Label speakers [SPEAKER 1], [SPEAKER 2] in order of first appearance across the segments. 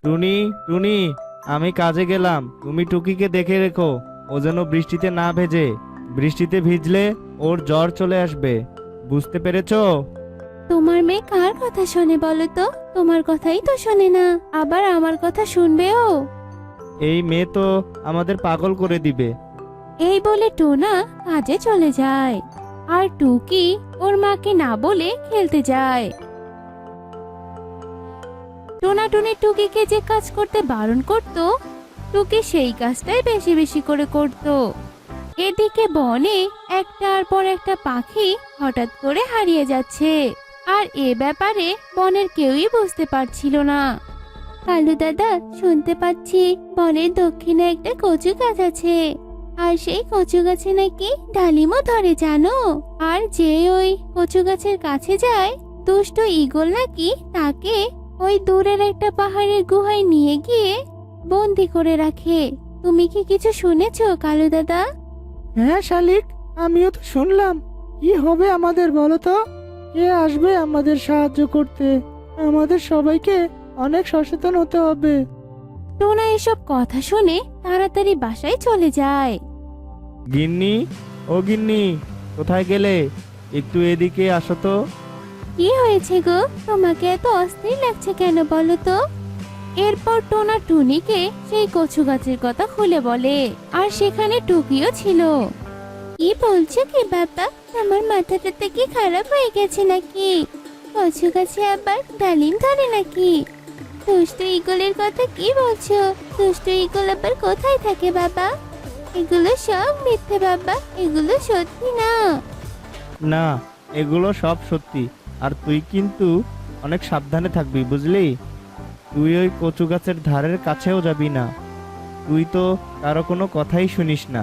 [SPEAKER 1] টুনি, টুনি, আমি কাজে গেলাম, তুমি টুকিকে দেখে রেখো, ও যেন বৃষ্টিতে না ভেজে। বৃষ্টিতে ভিজলে ওর জ্বর চলে আসবে, বুঝতে পেরেছো?
[SPEAKER 2] তোমার মেয়ে কার কথা শোনে বলো তো? তোমার কথাই তো শোনে না, আবার আমার কথা শুনবেও।
[SPEAKER 1] এই মেয়ে তো আমাদের পাগল করে দিবে।
[SPEAKER 2] এই বলে টোনা কাজে চলে যায়, আর টুকি ওর মাকে না বলে খেলতে যায়। টোনা টুনি টুকিকে যে কাজ করতে বারণ করত, টুকি সেই কাজটাই বেশি বেশি করে করত। এদিকে বনে একটার পর একটা পাখি হঠাৎ করে হারিয়ে যাচ্ছে, আর এ ব্যাপারে বনের কেউই বুঝতে পারছিল না। কালু দাদা, শুনতে পাচ্ছি বনের দক্ষিণে একটা কচু গাছ আছে, আর সেই কচু গাছে নাকি ডালিমও ধরে জানো। আর যে ওই কচু গাছের কাছে যায়, দুষ্ট ঈগল নাকি তাকে ওই দূরের একটা পাহাড়ের গুহায় নিয়ে গিয়ে বন্দি করে রাখে। তুমি কি কিছু শুনেছো কালু দাদা?
[SPEAKER 3] হ্যাঁ শালিক, আমিও তো শুনলাম। কি হবে আমাদের বলো তো? কে আসবে আমাদের সাহায্য করতে? আমাদের সবাইকে অনেক সচেতন হতে হবে।
[SPEAKER 2] টোনা এসব কথা শুনে তাড়াতাড়ি বাসায় চলে যায়।
[SPEAKER 1] গিন্নি, ও গিন্নি, কোথায় গেলে? একটু এদিকে আসো তো।
[SPEAKER 2] কি হয়েছে গো? তোমাকে এত অস্থির লাগছে কেন বলো তো? এরপর টোনা টুনিকে সেই কচু গাছের কথা খুলে বলে, আর সেখানে টুকিও ছিল। কি বলছো কি বাবা? আমার মাথাটাতে কি খারাপ হয়ে গেছে নাকি? কচু গাছে আবার ডালিম ধরে নাকি? দুষ্ট ঈগলের কথা কি বলছো? দুষ্ট ঈগল আবার কোথায় থাকে বাবা? এগুলো সব মিথ্যে বাবা, এগুলো সত্যি না।
[SPEAKER 1] না, এগুলো সব সত্যি। আর তুই কিন্তু অনেক সাবধানে থাকবি, বুঝলি? তুই ওই কচু গাছের ধারের কাছেও যাবি না। তুই তো কারো কোনো কথাই শুনিস না।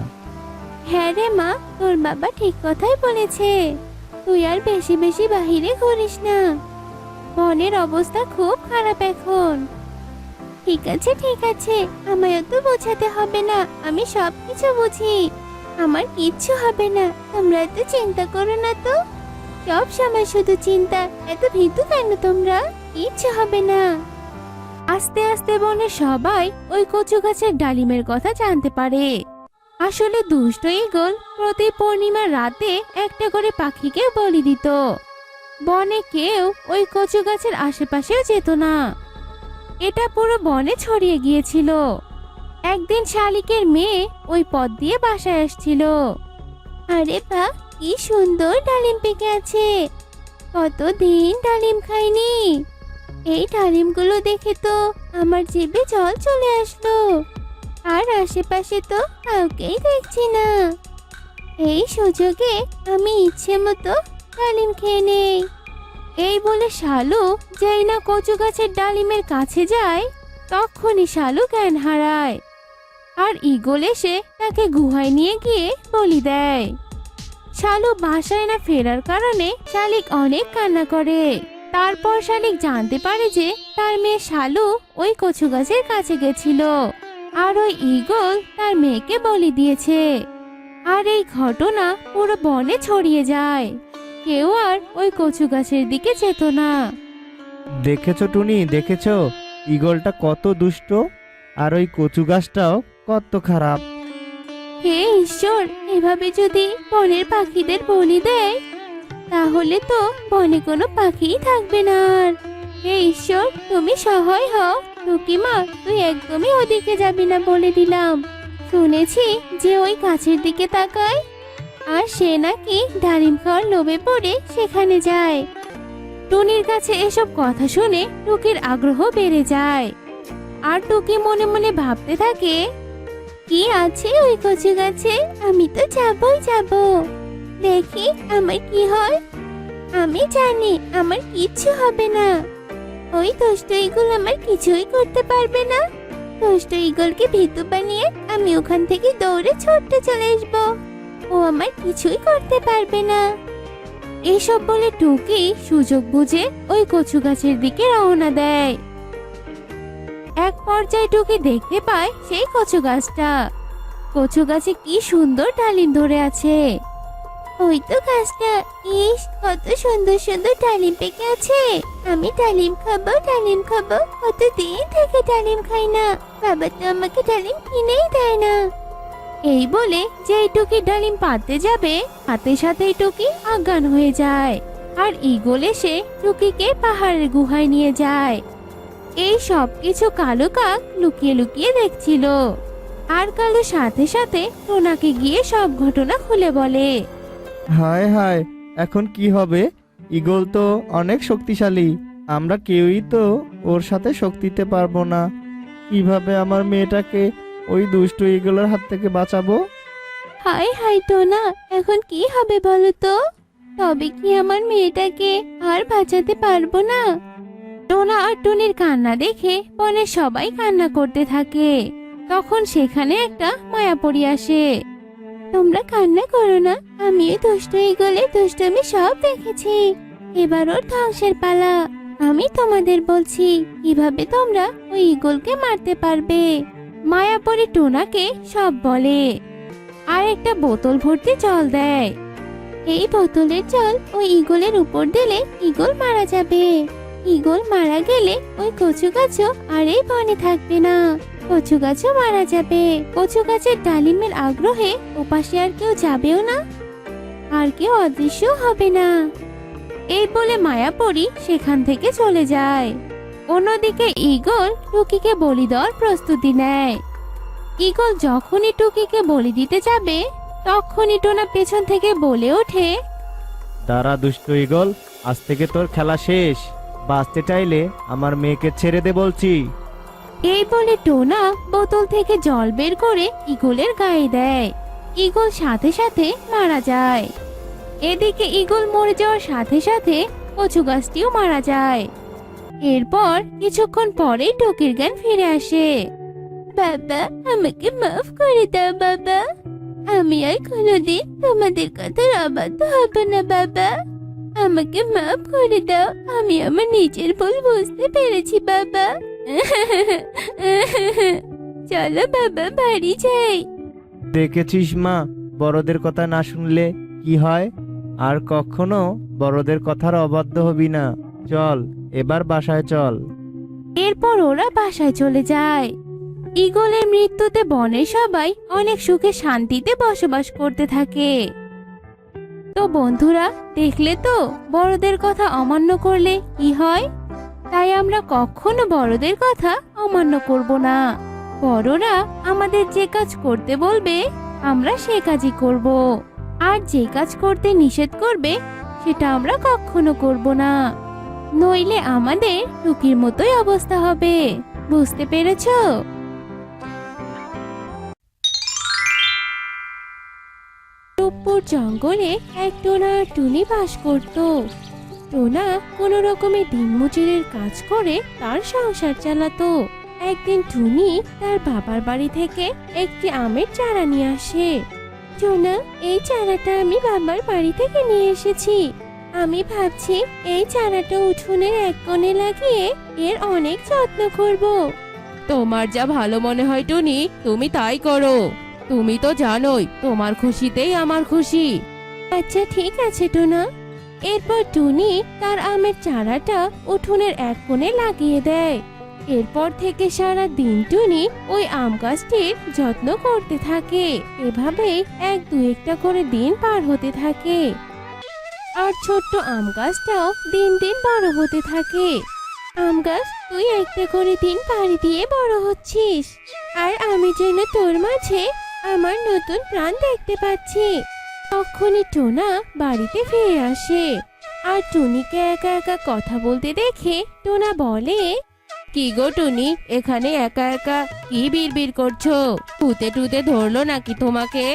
[SPEAKER 2] হ্যাঁ রে মা, তোর বাবা ঠিক কথাই বলেছে। তুই আর বেশি বেশি বাহিরে ঘুরিস না। বনের অবস্থা খুব খারাপ এখন। ঠিক আছে ঠিক আছে, আমায় তো বোঝাতে হবে না, আমি সব কিছু বুঝি। আমার কিচ্ছু হবে না, তোমরা এত চিন্তা করো না তো। সব সময় শুধু চিন্তা, এত ভীতু কেন তোমরা? কিচ্ছু হবে না। আস্তে আস্তে বনের সবাই ওই কচু গাছের ডালিমের কথা জানতে পারে। আসলে দুষ্ট ঈগল প্রতি পূর্ণিমার রাতে একটা করে পাখিকে বলি দিত। বনে কেউ ওই কচু গাছের আশেপাশেও যেত না। এটা পুরো বনে ছড়িয়ে গিয়েছিল। একদিন শালিকের মেয়ে ওই পথ দিয়ে বাসায় আসছিল। আরে বাহ, কি সুন্দর ডালিম পেকে আছে! কতদিন ডালিম খাইনি। এই ডালিমগুলো দেখে তো আমার জিভে জল চলে আসলো। আর আশেপাশে তো কাউকেই দেখছি না। এই সুযোগে আমি ইচ্ছে মতো ডালিম খেয়ে নেই। এই বলে শালু যেই না কচু গাছের ডালিমের কাছে যায়, তখনই শালু জ্ঞান হারায়। আর ঈগল এসে তাকে গুহায় নিয়ে গিয়ে বলি দেয়। শালু বাসায় না ফেরার কারণে শালিক অনেক কান্না করে। তারপর শালিক জানতে পারে যে তার মেয়ে শালু ওই কচু গাছের কাছে গেছিল, আর ওই ঈগল তার মেয়েকে বলি দিয়েছে। আর এই ঘটনা পুরো বনে ছড়িয়ে যায়। কেউ আর ওই কচু গাছের দিকে যেত না।
[SPEAKER 1] দেখেছো টুনি, দেখেছো ঈগলটা কত দুষ্ট, আর ওই কচু গাছটাও কত খারাপ।
[SPEAKER 2] হে ঈশ্বর, এভাবে যদি বনের পাখিদের বলি দেয়, তাহলে তো বনে কোনো পাখিই থাকবে না আর। হে ঈশ্বর, তুমি সহায় হও। টুকিমা, তুই একদমই ওদিকে যাবি না বলে দিলাম। শুনেছি যে ওই গাছের দিকে তাকায়, আর সে নাকি ডালিম খাওয়ার লোভে পড়ে সেখানে যায়। টুনির কাছে এসব কথা শুনে টুকির আগ্রহ বেড়ে যায়। আর টুকি মনে মনে ভাবতে থাকে, কি আছে ওই কচু গাছে? আমি তো যাবই যাব। দেখি আমার কি হয়। আমি জানি আমার কিচ্ছু হবে না। ওই দুষ্ট ঈগল আমার কিছুই করতে পারবে না। দুষ্ট ঈগলকে ভীতু বানিয়ে আমি ওখান থেকে দৌড়ে ছুটতে চলে আসবো। ও আমার কিছুই করতে পারবে না। এসব বলে টুকি সুযোগ বুঝে ওই কচু গাছের দিকে রওনা দেয়। এক পর্যায়ে টুকি দেখতে পায় সেই কচু গাছটা। কচু গাছে কি সুন্দর ডালিম ধরে আছে। ওই তো গাছটা। ইস, কত সুন্দর সুন্দর ডালিম পেকে আছে। আমি ডালিম খাবো, ডালিম খাবো। কতদিন থেকে ডালিম খাই না। বাবা তো আমাকে ডালিম কিনেই দেয় না। এই বলে যেই টুকি ডালিম পাততে যাবে, হাতে সাথেই টুকি অজ্ঞান হয়ে যায়। আর ঈগল এসে টুকিকে পাহাড়ের গুহায় নিয়ে যায়। এই সব কিছু কালো কাক লুকিয়ে লুকিয়ে দেখছিল। আর কালো সাথে সাথে টোনাকে গিয়ে সব ঘটনা খুলে বলে।
[SPEAKER 1] হায় হায়, এখন কি হবে? ঈগল তো অনেক শক্তিশালী, আমরা কেউই তো ওর সাথে শক্তিতে পারবো না। কিভাবে আমার মেয়েটাকে ওই দুষ্ট ঈগলের হাত থেকে বাঁচাবো?
[SPEAKER 2] হাই হাই টোনা, এখন কি হবে বলো তো? তবে কি আমার মেয়েটাকে আর বাঁচাতে পারবো না? টোনা আর টুনির কান্না দেখে বনের সবাই কান্না করতে থাকে। তখন সেখানে একটা মায়াপরি আসে। তোমরা কান্না করো না, আমি ওই দুষ্ট ঈগলের দুষ্টমি সব দেখেছি। এবার ওর ধ্বংসের পালা। আমি তোমাদের বলছি কিভাবে তোমরা ওই ঈগলকে মারতে পারবে। মায়াপরি টোনাকে সব বলে আর একটা বোতল ভর্তি জল দেয়। এই বোতলের জল ওই ঈগলের উপর দিলে ঈগল মারা যাবে। ঈগল মারা গেলে ওই কচু গাছও আর এই বনে থাকবে না। কচু গাছও মারা যাবে। কচু গাছের ডালিমের আগ্রহে ওপাশে আর কেউ যাবেও না, আর কেউ অদৃশ্য হবে না। এই বলে মায়াপরি সেখান থেকে চলে যায়। অন্যদিকে ঈগল টুকিকে বলি দেওয়ার প্রস্তুতি নেয়। ঈগল যখনই টুকিকে বলি দিতে যাবে, তখনই টোনা পেছন থেকে বলে ওঠে,
[SPEAKER 1] দাঁড়া দুষ্ট ঈগল, আজ থেকে তোর খেলা শেষ। বাঁচতে চাইলে আমার মেয়েকে ছেড়ে দে বলছি।
[SPEAKER 2] এই বলে টোনা বোতল থেকে জল বের করে ঈগলের গায়ে দেয়। ঈগল সাথে সাথে মারা যায়। এদিকে ঈগল মরে যাওয়ার সাথে সাথে কচু গাছটিও মারা যায়। এরপর কিছুক্ষণ পরেই টুকির জ্ঞান ফিরে আসে। বাবা, আমাকে মাফ করে দাও বাবা। আমি আর কোনোদিন তোমাদের কথার অবাধ্য হব না বাবা। আমাকে মাফ করে দাও, আমি আমার নিজের ভুল বুঝতে পেরেছি বাবা। চলো বাবা, বাড়ি যাই।
[SPEAKER 1] দেখেছিস মা, বড়দের কথা না শুনলে কি হয়। আর কখনো বড়দের কথার অবাধ্য হবি না। চল এবার বাসায় চল।
[SPEAKER 2] এরপর ওরা বাসায় চলে যায়। ঈগলের মৃত্যুতে বনের সবাই অনেক সুখে শান্তিতে বসবাস করতে থাকে। তো বন্ধুরা, দেখলে তো বড়দের কথা অমান্য করলে কি হয়। তাই আমরা কখনো বড়দের কথা অমান্য করব না। বড়রা আমাদের যে কাজ করতে বলবে আমরা সে কাজই করব। আর যে কাজ করতে নিষেধ করবে সেটা আমরা কখনো করব না। নইলে আমাদের টুকির মতোই অবস্থা হবে। বুঝতে পেরেছো? রূপপুর জঙ্গলে এক টোনা আর টুনি বাস করত। টোনা কোনো রকমে দিনমজুরের কাজ করে তার সংসার চালাতো। একদিন টুনি তার বাবার বাড়ি থেকে একটি আমের চারা নিয়ে আসে। টোনা, এই চারাটা আমি বাবার বাড়ি থেকে নিয়ে এসেছি। আমি ভাবছি এই চারাটা উঠোনের এক কোণে লাগিয়ে এর অনেক যত্ন করব।
[SPEAKER 4] তোমার যা ভালো মনে হয় টুনি, তুমি তাই করো। তুমি তো জানোই তোমার খুশিতেই আমার খুশি।
[SPEAKER 2] আচ্ছা ঠিক আছে টোনা। এরপর টুনি তার আমের চারাটা উঠোনের এক কোণে লাগিয়ে দেয়। এরপর থেকে সারা দিন টুনি ওই আম গাছটির যত্ন করতে থাকে। এভাবেই এক দু একটা করে দিন পার হতে থাকে। আর ছোট্ট আম গাছটাও দিন দিন বড় হতে থাকে। আম গাছ, তুই একটা করে দিন পাড়ি দিয়ে বড় হচ্ছিস। আর আমি যেন তোর মাঝে আমার নতুন প্রাণ দেখতে পাচ্ছি। তখনই টোনা বাড়িতে ফিরে আসে। আর টুনিকে একা একা কথা বলতে দেখে টোনা বলে,
[SPEAKER 4] কি গো টুনি, এখানে একা একা কি বিড়বিড় করছো? টুতে টুতে ধরলো নাকি তোমাকে?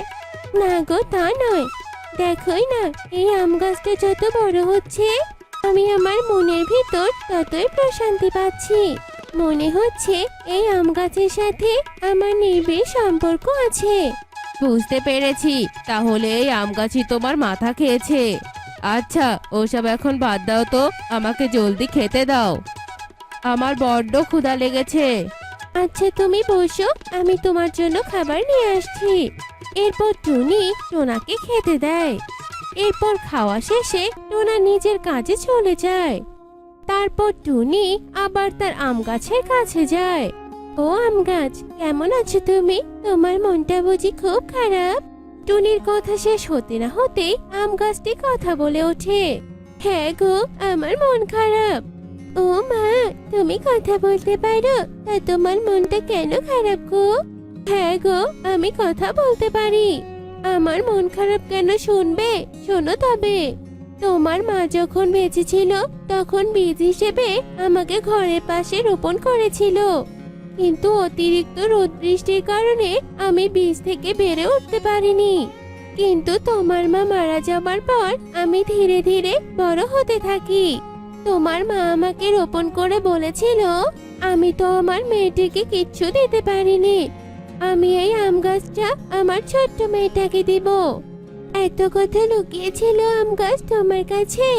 [SPEAKER 2] না গো, তা নয়। দেখোই না, এই আম গাছটা যত বড় হচ্ছে আমি আমার মনের ভিতর ততই প্রশান্তি পাচ্ছি। মনে হচ্ছে এই আম গাছের সাথে আমার নিবিড় সম্পর্ক আছে।
[SPEAKER 4] বুঝতে পেরেছি, তাহলে এই আম গাছই তোমার মাথা খেয়েছে। আচ্ছা, ওসব এখন বাদ দাও তো, আমাকে জলদি খেতে দাও। আমার বড্ড ক্ষুধা লেগেছে।
[SPEAKER 2] আচ্ছা তুমি বসো, আমি তোমার জন্য খাবার নিয়ে আসছি। এরপর টুনি টোনাকে খেতে দেয়।
[SPEAKER 4] এরপর খাওয়া শেষে টোনা নিজের কাজে চলে যায়। তারপর টুনি আবার তার আম গাছের কাছে যায়। ও আম গাছ, কেমন আছো তুমি? তোমার মনটা বুঝি খুব খারাপ? টুনির কথা শেষ হতে না হতেই আম গাছটি কথা বলে ওঠে। হ্যাঁ গো, আমার মন খারাপ। ও মা, তুমি কথা বলতে পারো? তা তোমার মনটা কেন খারাপ গো? হ্যাঁ গো, আমি কথা বলতে পারি। আমার মন খারাপ কেন শুনবে? শোনো তবে। তোমার মা যখন বেঁচে ছিল তখন বীজ হিসেবে আমাকে ঘরের পাশে রোপণ করেছিল, কিন্তু অতিরিক্ত রোদ বৃষ্টির কারণে আমি বীজ থেকে বেড়ে উঠতে পারিনি। কিন্তু তোমার মা মারা যাবার পর আমি ধীরে ধীরে বড় হতে থাকি। তোমার মা আমাকে রোপণ করে বলেছিল, আমি তো আমার মেয়েটিকে কিচ্ছু দিতে পারিনি, আমি এই আম গাছটা আমার ছোট্ট মেয়েটাকে দিব। এত কথা লুকিয়েছিল আম গাছ তোমার কাছে।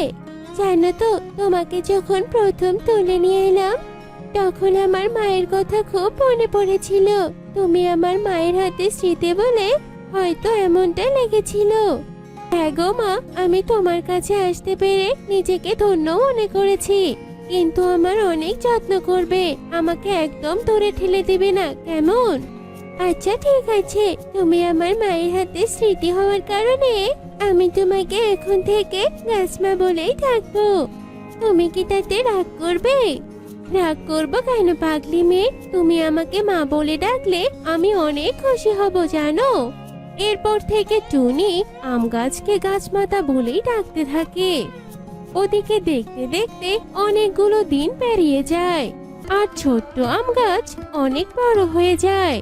[SPEAKER 4] জানো তো, তোমাকে যখন প্রথম তুলে নিয়ে এলাম তখন আমার মায়ের কথা খুব মনে পড়েছিল। তুমি আমার মায়ের হাতে স্মৃতি বলে হয়তো এমনটা লেগেছিল। হ্যাঁ গো মা, আমি তোমার কাছে আসতে পেরে নিজেকে ধন্য মনে করেছি, কিন্তু আমার অনেক যত্ন করবে, আমাকে একদম দূরে ঠেলে দিবে না, কেমন? আচ্ছা ঠিক আছে, তুমি আমার মায়ের হাতে স্মৃতি হওয়ার কারণে আমি তোমাকে এখন থেকে গাছমা বলেই থাকবো। তুমি কি তাতে রাগ করবে? রাগ করবো কেন পাগলি মেয়ে? তুমি আমাকে মা বলে ডাকলে আমি অনেক খুশি হব জানো। এরপর থেকে টুনি আম গাছকে গাছমাতা বলেই ডাকতে থাকে। ওদিকে দেখতে দেখতে অনেকগুলো দিন পেরিয়ে যায় আর ছোট্ট আম গাছ অনেক বড় হয়ে যায়।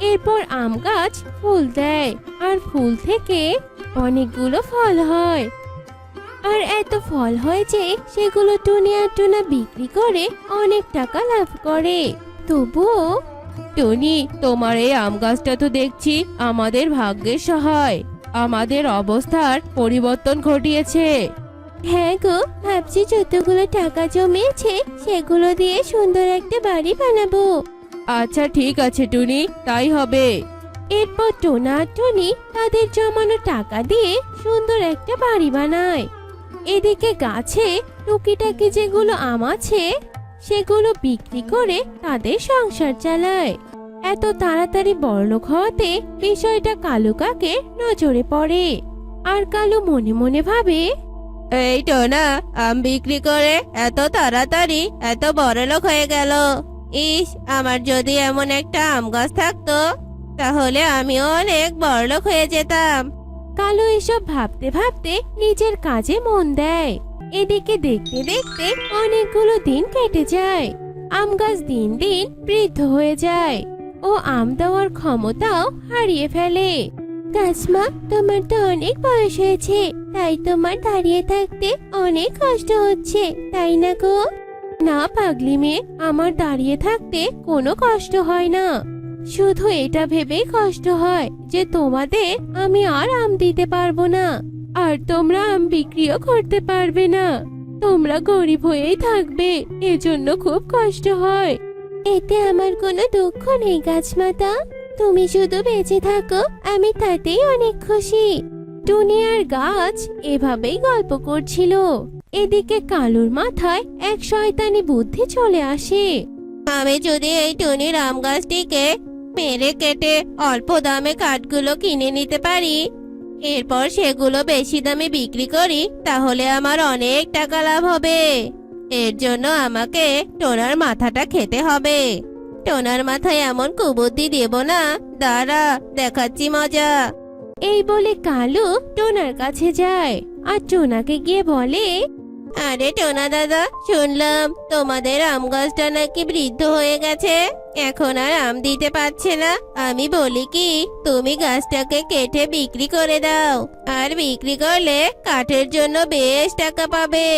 [SPEAKER 4] এরপর আম গাছ ফুল দেয় আর ফুল থেকে অনেকগুলো ফল হয়। আর এত ফল হয় যে সেগুলো টুনি আর টুনা বিক্রি করে অনেক টাকা লাভ করে। তবুও টুনি, তোমার এই আম গাছটা তো দেখছি আমাদের ভাগ্যের সহায়, আমাদের অবস্থার পরিবর্তন ঘটিয়েছে। হ্যাঁ গো, ভাবছি যতগুলো টাকা জমিয়েছে সেগুলো দিয়ে সুন্দর একটা বাড়ি বানাবো। আচ্ছা ঠিক আছে টুনি, তাই হবে। এরপর টোনা আর টুনি তাদের জমানো টাকা দিয়ে সুন্দর একটা বাড়ি বানায়। এদিকে গাছে টুকিটাকি যেগুলো আম আছে সেগুলো বিক্রি করে তাদের সংসার চালায়। এত তাড়াতাড়ি বড়লোক হওয়াতে বিষয়টা কালু কাকের নজরে পড়ে। আর কালু মনে মনে ভাবে, এই টোনা আম বিক্রি করে এত তাড়াতাড়ি এত বড়লোক হয়ে গেল। ইস, আমার যদি এমন একটা আম গাছ থাকতো তাহলে আমিও অনেক বড়লোক হয়ে যেতাম। কালু এসব ভাবতে ভাবতে নিজের কাজে মন দেয়। এদিকে দেখতে দেখতে অনেকগুলো দিন কেটে যায়। আম গাছ দিন দিন বৃদ্ধ হয়ে যায় ও আম দেওয়ার ক্ষমতাও হারিয়ে ফেলে। গাছমা, তোমার তো অনেক বয়স হয়েছে, তাই তোমার দাঁড়িয়ে থাকতে অনেক কষ্ট হচ্ছে, তাই না গো? না পাগলি মেয়ে, আমার দাঁড়িয়ে থাকতে কোনো কষ্ট হয় না, শুধু এটা ভেবেই কষ্ট হয় যে তোমাদের আমি আর আম দিতে পারবো না, আর তোমরা আম বিক্রিও করতে পারবে না। তোমরা গরিব হয়েই থাকবে, এজন্য খুব কষ্ট হয়। এতে আমার কোনো দুঃখ নেই গাছমাতা, তুমি শুধু বেঁচে থাকো, আমি তাতেই অনেক খুশি। টুনি আর গাছ এভাবেই গল্প করছিল। এদিকে কালুর মাথায় এক শয়তানি বুদ্ধি চলে আসে। আমি যদি এই টুনির আম গাছটিকে মেরে কেটে অল্প দামে কাঠগুলো কিনে নিতে পারি, এরপর সেগুলো বেশি দামে বিক্রি করি, তাহলে আমার অনেক টাকা লাভ হবে। এর জন্য আমাকে টোনার মাথাটা খেতে হবে। টোনার মাথায় এমন কুবুদ্ধি দেব না, দাঁড়া দেখাচ্ছি মজা। এই বলে কালু টোনার কাছে যায় আর টোনাকে গিয়ে বলে, আরে টোনা দাদা, শুনলাম তোমাদের আম গাছটা নাকি বৃদ্ধ হয়ে গেছে, এখন আর আম দিতে পারছে না। আমি বলি কি, তুমি গাছটাকে কেটে বিক্রি করে দাও, আর বিক্রি করলে কাঠের জন্য বেশ টাকা পাবে।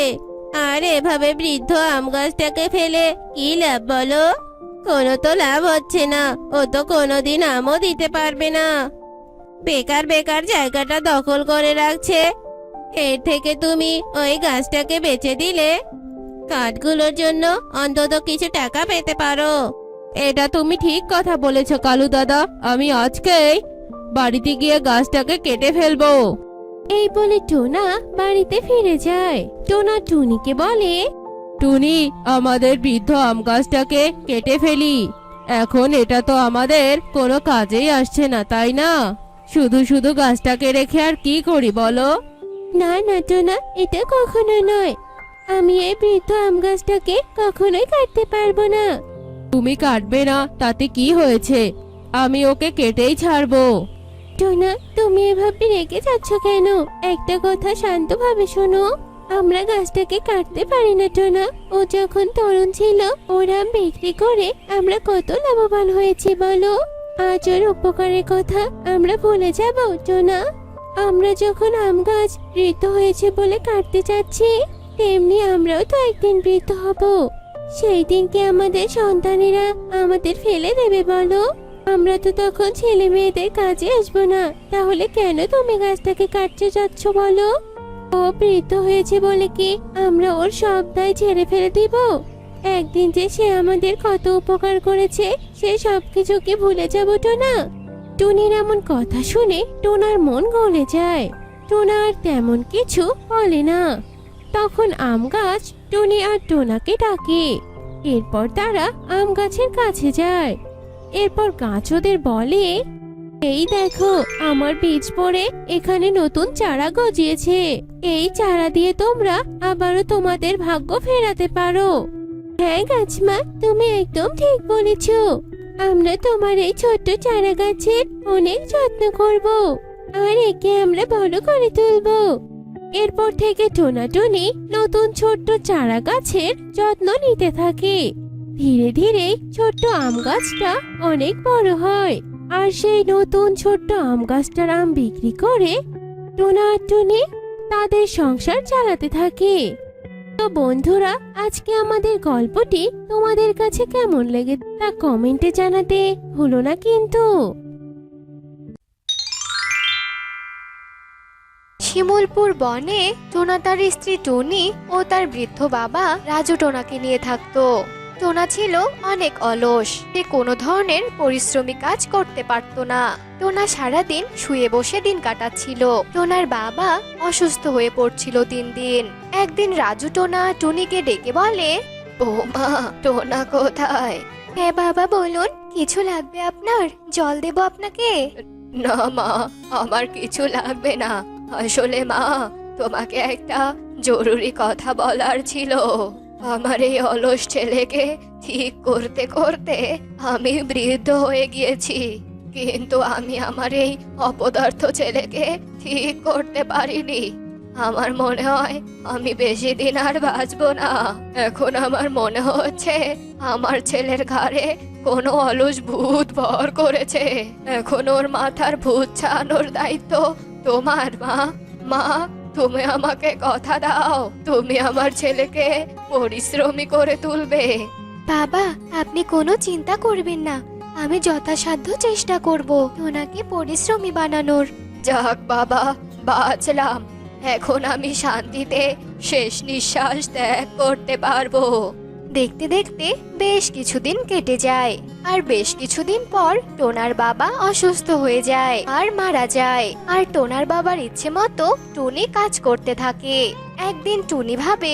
[SPEAKER 4] আর এভাবে বৃদ্ধ আম গাছটাকে ফেলে কি লাভ বলো? কোনো তো লাভ হচ্ছে না, ও তো কোনোদিন আমও দিতে পারবে না, বেকার বেকার জায়গাটা দখল করে রাখছে। এর থেকে তুমি ওই গাছটাকে বেচে দিলে কাঠগুলোর জন্য অন্তত কিছু টাকা পেতে পারো। এটা তুমি ঠিক কথা বলেছো কালু দাদা, আমি আজকেই বাড়িতে গিয়ে গাছটাকে কেটে ফেলবো।
[SPEAKER 2] এই বলে টোনা বাড়িতে ফিরে যায়। টোনা টুনিকে বলে,
[SPEAKER 4] টুনি, আমাদের বৃদ্ধ আম গাছটাকে কেটে ফেলি। এখন এটা তো আমাদের কোনো কাজেই আসছে না, তাই না? শুধু শুধু গাছটাকে রেখে আর কি করি বলো?
[SPEAKER 2] না না টোনা, এটা কখনো নয়। আমি এই বৃদ্ধ আম গাছটাকে কখনোই কাটতে পারবো না।
[SPEAKER 4] তুমি কাটবে না তাতে কি হয়েছে? আমি ওকে কেটেই ছাড়বো।
[SPEAKER 2] টোনা, তুমি এভাবে রেগে যাচ্ছ কেন? একটা কথা শান্তভাবে শোনো। আমরা গাছটাকে কাটতে পারি না টোনা। ও যখন তরুণ ছিল ওর আম বিক্রি করে আমরা কত লাভবান হয়েছি বলো। আজ ওর উপকারের কথা আমরা ভুলে যাব টোনা? আমরা যখন আম গাছ বৃদ্ধ হয়েছে বলে কাটতে চাচ্ছি, তেমনি আমরাও তো একদিন বৃদ্ধ হব। সেই দিন কি আমাদের সন্তানেরা আমাদের ফেলে দেবে বলো? আমরা তো তখন ছেলে মেয়েদের কাজে আসবো না। তাহলে কেন তুমি গাছটাকে কাটতে যাচ্ছ বলো? ও বৃদ্ধ হয়েছে বলে কি আমরা ওর সব দায় ছেড়ে ফেলে দিব? একদিন যে সে আমাদের কত উপকার করেছে সে সবকিছু কি ভুলে যাবো টোনা? টুনির এমন কথা শুনে টোনার মন গলে যায়। টোনা আর তেমন কিছু বলে না। তখন আম গাছ টুনি আর টোনাকে ডাকে। এরপর তারা আম গাছের কাছে যায়। এরপর গাছ ওদের বলে, এই দেখো, আমার বীজ পড়ে এখানে নতুন চারা গজিয়েছে। এই চারা দিয়ে তোমরা আবারও তোমাদের ভাগ্য ফেরাতে পারো। হ্যাঁ গাছমা, তুমি একদম ঠিক বলেছ। আমরা তোমার এই ছোট্ট চারা গাছের অনেক যত্ন করব আর একে আমরা বড় করে তুলবো। এরপর থেকে টোনা টুনি নতুন ছোট্ট চারা গাছের যত্ন নিতে থাকে। ধীরে ধীরে ছোট্ট আম গাছটা অনেক বড় হয়। আর সেই নতুন ছোট্ট আম গাছটার আম বিক্রি করে টোনা আর টুনি তাদের সংসার চালাতে থাকে। তো বন্ধুরা, আজকে আমাদের গল্পটি তোমাদের কাছে কেমন লেগে তা কমেন্টে জানাতে ভুলো না কিন্তু।
[SPEAKER 5] শিমুলপুর বনে টোনা তার স্ত্রী টুনি ও তার বৃদ্ধ বাবা রাজু টোনাকে নিয়ে থাকতো। টোনা ছিল অনেক অলস। সে কোনো ধরনের পরিশ্রমী কাজ করতে পারত না। টোনা সারাদিন শুয়ে বসে দিন কাটাচ্ছিল। টোনার বাবা অসুস্থ হয়ে পড়ছিল দিন দিন। একদিন রাজু টোনা টুনিকে ডেকে বলে, বৌমা, টোনা কোথায়? হ্যাঁ বাবা বলুন, কিছু লাগবে আপনার? জল দেব আপনাকে? না মা, আমার কিছু লাগবে না। আসলে মা, তোমাকে একটা জরুরি কথা বলার ছিল। আমার এই অলস ছেলেকে ঠিক করতে করতে আমি বৃদ্ধ হয়ে গিয়েছি, কিন্তু আমি আমার এই অপদার্থ ছেলেকে ঠিক করতে পারিনি। আমার মনে হয় আমি বেশি দিন আর বাঁচবো না। এখন আমার মনে হচ্ছে আমার ছেলের ঘাড়ে কোনো অলস ভূত ভর করেছে। এখন ওর মাথার ভূত ছাড়ানোর দায়িত্ব তোমার মা। মা, তুমি আমাকে কথা দাও, তুমি আমার ছেলেকে পরিশ্রমী করে তুলবে। বাবা, আপনি কোনো চিন্তা করবেন না। আমি যথাসাধ্য চেষ্টা করব ওনাকে পরিশ্রমী বানানোর। যাক বাবা, বাঁচলাম। এখন আমি শান্তিতে শেষ নিঃশ্বাস ত্যাগ করতে পারবো। দেখতে দেখতে বেশ কিছুদিন কেটে যায়। আর বেশ কিছুদিন পর টোনার বাবা অসুস্থ হয়ে যায় আর মারা যায়। আর টোনার বাবার ইচ্ছে মতো টুনি কাজ করতে থাকে। একদিন টুনি ভাবে,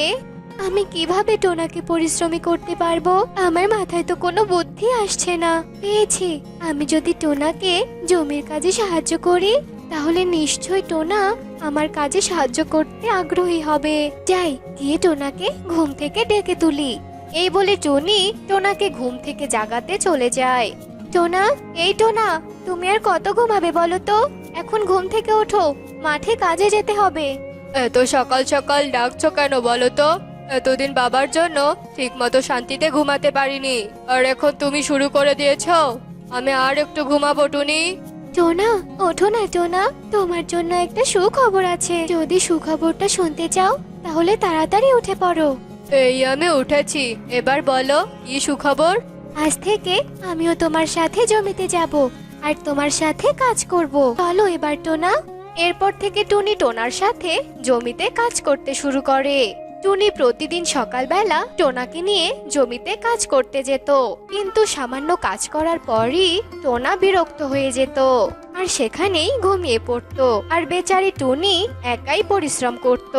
[SPEAKER 5] আমি কিভাবে টোনাকে পরিশ্রমী করতে পারবো? আমার মাথায় তো কোনো বুদ্ধি আসছে না। পেয়েছি, আমি যদি টোনাকে জমির কাজে সাহায্য করি তাহলে নিশ্চয়ই টোনা আমার কাজে সাহায্য করতে আগ্রহী হবে। যাই, গিয়ে টোনাকে ঘুম থেকে ডেকে তুলি। এই বলে টুনি টোনাকে ঘুম থেকে জাগাতে চলে যায়। টোনা, এই টোনা, তুমি আর কত ঘুমাবে বলো তো? এখন ঘুম থেকে ওঠো, মাঠে কাজে যেতে হবে। এত সকাল সকাল ডাকছো কেন বলো তো? এতদিন বাবার জন্য ঠিকমতো শান্তিতে ঘুমাতে পারিনি, আর এখন তুমি শুরু করে দিয়েছো। আমি আর একটু ঘুমাবো টুনি। টোনা, ওঠো না টোনা, তোমার জন্য একটা সুখবর আছে। যদি সুখবরটা শুনতে চাও তাহলে তাড়াতাড়ি উঠে পড়ো। এই আমি উঠেছি, এবার বলো কি সুখবর? আজ থেকে আমিও তোমার সাথে জমিতে যাব আর তোমার সাথে কাজ করব। চলো এবার টোনা। এরপর থেকে টুনি টোনার সাথে জমিতে কাজ করতে শুরু করে। টুনি প্রতিদিন সকালবেলা টোনাকে নিয়ে জমিতে কাজ করতে যেত, কিন্তু সামান্য কাজ করার পরই টোনা বিরক্ত হয়ে যেত আর সেখানেই ঘুমিয়ে পড়তো। আর বেচারি টুনি একাই পরিশ্রম করত।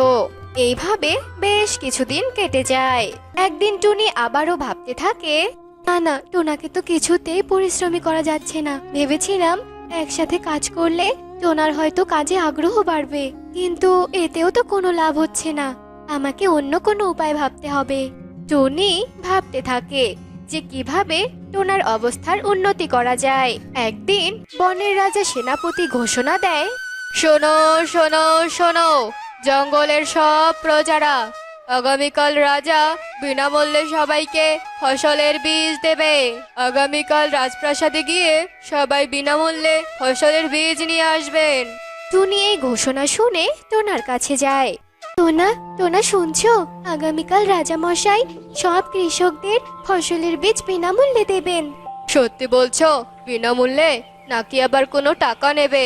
[SPEAKER 5] এইভাবে বেশ কিছুদিন কেটে যায়। একদিন টুনি আবারও ভাবতে থাকে, না না, টোনাকে তো কিছুতেই পরিশ্রমী করা যাচ্ছে না। ভেবেছিলাম একসাথে কাজ করলে টোনার হয়তো কাজে আগ্রহ বাড়বে, কিন্তু এতেও তো কোনো লাভ হচ্ছে না। আমাকে অন্য কোনো উপায় ভাবতে হবে। টুনি ভাবতে থাকে যে কিভাবে টোনার অবস্থার উন্নতি করা যায়। একদিন বনের রাজা সেনাপতি ঘোষণা দেয়, শোনো শোনো শোনো, জঙ্গলের সব প্রজারা, আগামীকাল রাজা বিনামূল্যে সবাইকে ফসলের বীজ দেবে। আগামীকাল রাজপ্রাসাদে গিয়ে সবাই বিনামূল্যে ফসলের বীজ নিয়ে আসবেন। টুনি এই ঘোষণা শুনে টোনার কাছে যায়। টোনা, টোনা শুনছো? আগামীকাল রাজা মশাই সব কৃষকদের ফসলের বীজ বিনামূল্যে দেবেন। সত্যি বলছো? বিনামূল্যে নাকি আবার কোনো টাকা নেবে?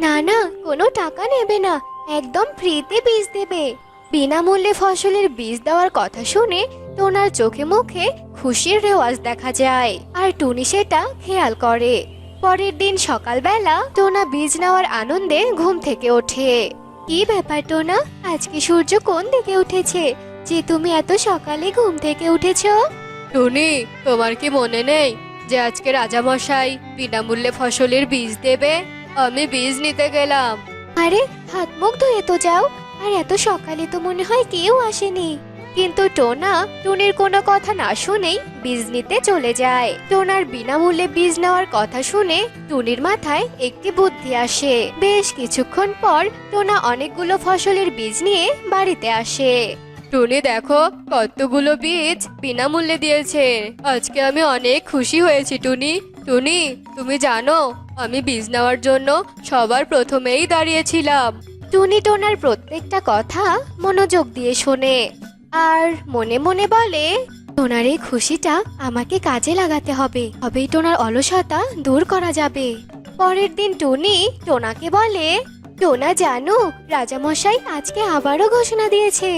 [SPEAKER 5] না না, কোনো টাকা নেবে না, একদম ফ্রিতে বীজ দেবে। বিনামূল্যে ফসলের বীজ দেওয়ার কথা শুনে টোনার চোখে মুখে খুশির রেওয়াজ দেখা যায়, আর টুনি সেটা খেয়াল করে। পরের দিন সকালবেলা টোনা বীজ নেওয়ার আনন্দে ঘুম থেকে ওঠে। কি ব্যাপার টোনা, আজকে সূর্য কোন দিকে উঠেছে যে তুমি এত সকালে ঘুম থেকে উঠেছো? টুনি, তোমার কি মনে নেই যে আজকে রাজামশাই বিনামূল্যে ফসলের বীজ দেবে? আমি বীজ নিতে গেলাম। আরে, হাত মুখ ধুয়ে তো যাও, আর এত সকালে তো মনে হয় কেউ আসেনি। কিন্তু টোনা টুনির কোনো কথা না শুনেই বীজ নিতে চলে যায়। টোনার বিনামূল্যে বীজ নেওয়ার কথা শুনে টুনির মাথায় একটি বুদ্ধি আসে। বেশ কিছুক্ষণ পর টোনা অনেকগুলো ফসলের বীজ নিয়ে বাড়িতে আসে। টুনি, দেখো কতগুলো বীজ বিনামূল্যে দিয়েছে। আজকে আমি অনেক খুশি হয়েছি টুনি। টুনি, তুমি জানো আমি বীজ নেওয়ার জন্য সবার প্রথমেই দাঁড়িয়েছিলাম। টুনি টোনার প্রত্যেকটা কথা মনোযোগ দিয়ে শোনে আর মনে মনে বলে, টোনার এই খুশিটা আমাকে কাজে লাগাতে হবে, তবেই টোনার অলসতা দূর করা যাবে। পরের দিন টুনি টোনাকে বলে, টোনা জানো, রাজামশাই আজকে আবারও ঘোষণা দিয়েছে।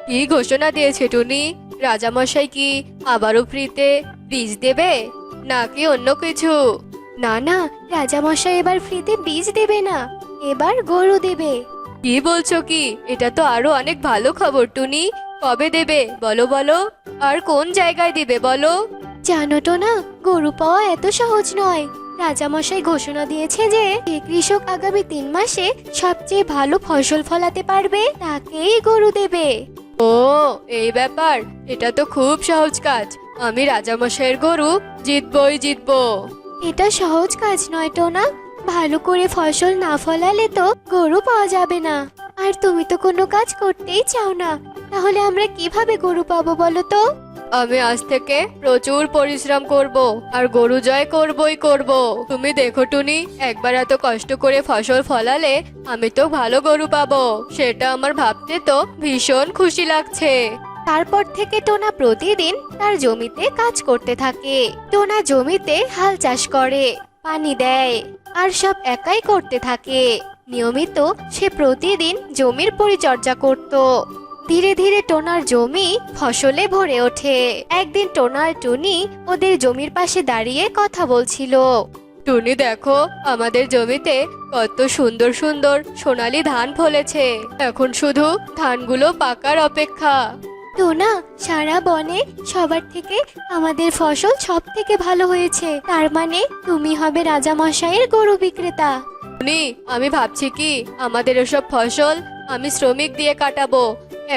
[SPEAKER 5] কি ঘোষণা দিয়েছে টুনি? রাজামশাই কি আবারও ফ্রিতে বীজ দেবে নাকি অন্য কিছু? না না, রাজামশাই এবার ফ্রিতে বীজ দেবে না, এবার গরু দেবে। কি বলছো কি? এটা তো আরো অনেক ভালো খবর টুনি। কবে দেবে বলো বলো, আর কোন জায়গায় দিবে বলো? জানো তো না, গরু পাওয়া এত সহজ নয়। রাজামশাই ঘোষণা দিয়েছে যে কৃষক আগামী 3 মাসে সবচেয়ে ভালো ফসল ফলাতে পারবে তাকেই গরু দেবে। ও, এই ব্যাপার। এটা তো খুব সহজ কাজ। আমি রাজামশাইয়ের গরু জিতবই জিতবো। এটা সহজ কাজ নয় টোনা, ভালো করে ফসল না ফলালে তো গরু পাওয়া যাবে না। আর তুমি তো কোনো কাজ করতেই চাও না, তাহলে আমরা কিভাবে গরু পাবো বলো তো? আমি আজ থেকে প্রচুর পরিশ্রম করব আর গরু জয় করবই করব। তুমি দেখো টুনি, একবার এত কষ্ট করে ফসল ফলালে আমি তো ভালো গরু পাবো, সেটা আমার ভাবতে তো ভীষণ খুশি লাগছে। তারপর থেকে টোনা প্রতিদিন তার জমিতে কাজ করতে থাকে। টোনা জমিতে হাল চাষ করে, পানি দেয় আর সব একাই করতে থাকে। নিয়মিত সে প্রতিদিন জমির পরিচর্যা করত। ধীরে ধীরে টোনার জমি ফসলে ভরে ওঠে। একদিন টোনা আর টুনি ওদের জমির পাশে দাঁড়িয়ে কথা বলছিল। টুনি, দেখো আমাদের জমিতে কত সুন্দর সুন্দর সোনালী ধান ফলেছে। এখন শুধু ধানগুলো পাকার অপেক্ষা। টোনা, সারা বনে সবার থেকে আমাদের ফসল সব থেকে ভালো হয়েছে, তার মানে তুমি হবে রাজামশাইয়ের গরু বিক্রেতা। টুনি, আমি ভাবছি কি আমাদের এসব ফসল আমি শ্রমিক দিয়ে কাটাবো।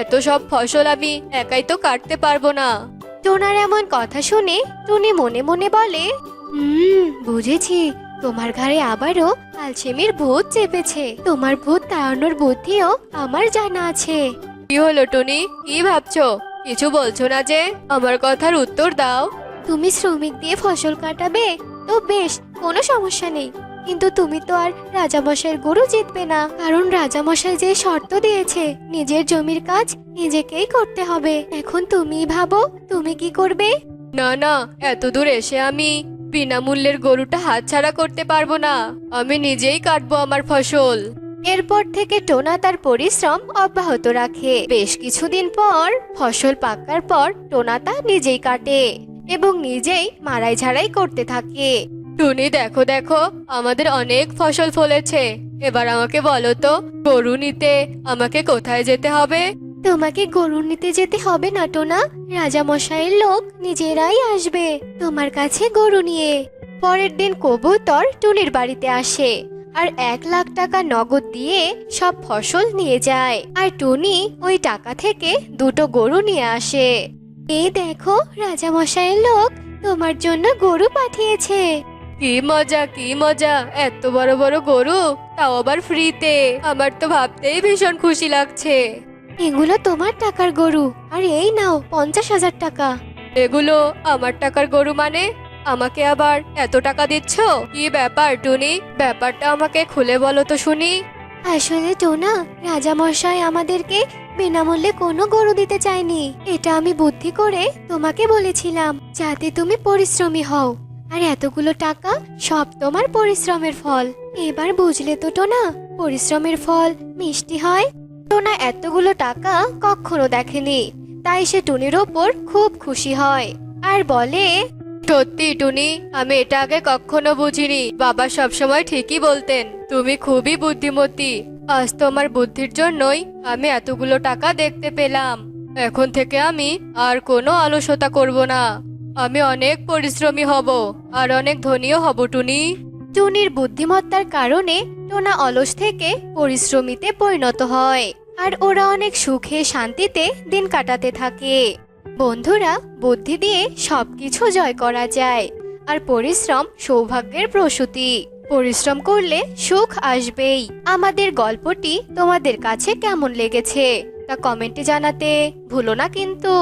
[SPEAKER 5] এত সব ফসল আমি একাই তো কাটতে পারবো না। টোনার এমন কথা শুনে টুনি মনে মনে বলে, বুঝেছি, তোমার ঘাড়ে আবারও আলসেমির ভূত চেপেছে। তোমার ভূত তাড়ানোর বুদ্ধিও আমার জানা আছে। কি হলো টুনি, কি ভাবছো? কিছু বলছো না যে? আমার কথার উত্তর দাও। তুমি শ্রমিক দিয়ে ফসল কাটাবে তো বেশ, কোনো সমস্যা নেই, কিন্তু তুমি তো আর রাজামশাইয়ের গরু জিতবে না, কারণ রাজামশাই যে শর্ত দিয়েছে নিজের জমির কাজ নিজেকেই করতে হবে। এখন তুমি ভাবো তুমি কি করবে? না না, এত দূর এসে আমি বিনামূল্যের গরুটা হাতছাড়া করতে পারবো না। আমি নিজেই কাটবো আমার ফসল। এরপর থেকে টোনা তার পরিশ্রম অব্যাহত রাখে। বেশ কিছুদিন পর ফসল পাকার পর টোনা তা নিজেই কাটে এবং নিজেই মাড়াই ঝাড়াই করতে থাকে। টুনি, দেখো দেখো, আমাদের অনেক ফসল ফলেছে। এবার আমাকে বলো তো, গরু নিতে আমাকে কোথায় যেতে হবে? তোমাকে গরু নিতে যেতে হবে না টোনা, রাজা মশাইয়ের লোক নিজেরাই আসবে তোমার কাছে গরু নিয়ে। পরের দিন কবুতর টুনির বাড়িতে আসে আর 1,00,000 টাকা নগদ দিয়ে সব ফসল নিয়ে যায়। আর টুনি ওই টাকা থেকে 2টো গরু নিয়ে আসে। এই দেখো, রাজা মশাইয়ের লোক তোমার জন্য গরু পাঠিয়েছে। কি মজা, কি মজা, এত বড় বড় গরু, তাও আবার ফ্রিতে। আমার তো ভাবতেই ভীষণ খুশি লাগছে। এগুলো তোমার টাকার গরু, আর এই নাও 50,000 টাকা। এগুলো আমার টাকার গরু মানে? আমাকে আবার এত টাকা দিচ্ছ? কি ব্যাপার টুনি, ব্যাপারটা আমাকে খুলে বলো তো শুনি। আসলে টোনা, রাজা মশাই আমাদেরকে বিনামূল্যে কোনো গরু দিতে চায়নি। এটা আমি বুদ্ধি করে তোমাকে বলেছিলাম যাতে তুমি পরিশ্রমী হও, আর এতগুলো টাকা সব তোমার পরিশ্রমের ফল। এবার বুঝলে তো টোনা, পরিশ্রমের ফল মিষ্টি হয়। টোনা এতগুলো টাকা কখনো দেখেনি, তাই সে টুনির ওপর খুব খুশি হয় আর বলে, সত্যি টুনি, আমি এটা আগে কখনো বুঝিনি। বাবা সবসময় ঠিকই বলতেন, তুমি খুবই বুদ্ধিমতী। আজ তোমার বুদ্ধির জন্যই আমি এতগুলো টাকা দেখতে পেলাম। এখন থেকে আমি আর কোনো অলসতা করব না। আমি অনেক পরিশ্রমী হব আর অনেক ধনীও হব টুনি। টুনির বুদ্ধিমত্তার কারণে টোনা অলস থেকে পরিশ্রমীতে পরিণত হয় আর ওরা অনেক সুখে শান্তিতে দিন কাটাতে থাকে। বন্ধুরা, বুদ্ধি দিয়ে সবকিছু জয় করা যায়, আর পরিশ্রম সৌভাগ্যের প্রসূতি। পরিশ্রম করলে সুখ আসবেই। আমাদের গল্পটি তোমাদের কাছে কেমন লেগেছে তা কমেন্টে জানাতে ভুলো না কিন্তু।